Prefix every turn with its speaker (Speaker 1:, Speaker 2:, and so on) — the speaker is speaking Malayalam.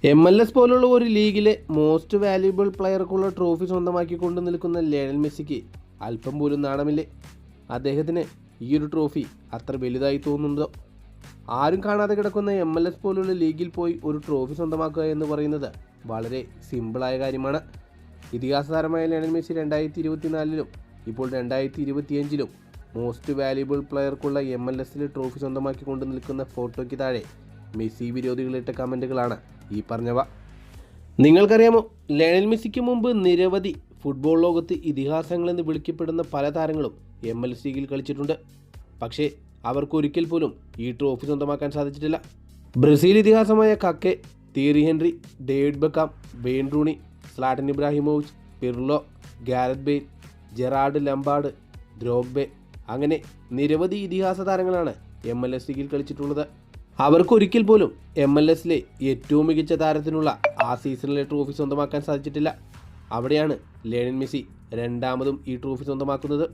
Speaker 1: MLS പോലുള്ള ഒരു ലീഗിലെ മോസ്റ്റ് വാല്യുബിൾ പ്ലെയർക്കുള്ള ട്രോഫി സ്വന്തമാക്കിക്കൊണ്ട് നിൽക്കുന്ന ലയണൽ മെസ്സിക്ക് അല്പം പോലും നാണമില്ലേ? അദ്ദേഹത്തിന് ഈ ഒരു ട്രോഫി അത്ര വലുതായി തോന്നുന്നുണ്ടോ? ആരും കാണാതെ കിടക്കുന്ന MLS പോലുള്ള ലീഗിൽ പോയി ഒരു ട്രോഫി സ്വന്തമാക്കുക എന്ന് പറയുന്നത് വളരെ സിമ്പിളായ കാര്യമാണ്. ഇതിഹാസ താരമായ ലയണൽ മെസ്സി 2024 ഇപ്പോൾ 2025 മോസ്റ്റ് വാല്യുബിൾ പ്ലെയർക്കുള്ള MLS ട്രോഫി സ്വന്തമാക്കിക്കൊണ്ട് നിൽക്കുന്ന ഫോട്ടോയ്ക്ക് താഴെ മെസ്സി വിരോധികളിട്ട കമൻറ്റുകളാണ് ഈ പറഞ്ഞവ. നിങ്ങൾക്കറിയാമോ, ലയണൽ മെസ്സിക്ക് മുമ്പ് നിരവധി ഫുട്ബോൾ ലോകത്ത് ഇതിഹാസങ്ങളെന്ന് വിളിക്കപ്പെടുന്ന പല താരങ്ങളും MLS ലീഗിൽ കളിച്ചിട്ടുണ്ട്. പക്ഷേ അവർക്കൊരിക്കൽ പോലും ഈ ട്രോഫി സ്വന്തമാക്കാൻ സാധിച്ചിട്ടില്ല. ബ്രസീൽ ഇതിഹാസമായ Kaka, Thierry Henry, David Beckham, Wayne Rooney, Zlatan Ibrahimovic, Pirlo, Gareth Bale, Gerrard Lampard, Drogba, അങ്ങനെ നിരവധി ഇതിഹാസ താരങ്ങളാണ് MLS ലീഗിൽ കളിച്ചിട്ടുള്ളത്. അവർക്കൊരിക്കൽ പോലും MLS ഏറ്റവും മികച്ച താരത്തിനുള്ള ആ സീസണിലെ ട്രോഫി സ്വന്തമാക്കാൻ സാധിച്ചിട്ടില്ല. അവിടെയാണ് ലയണൽ മെസ്സി രണ്ടാമതും ഈ ട്രോഫി സ്വന്തമാക്കുന്നത്.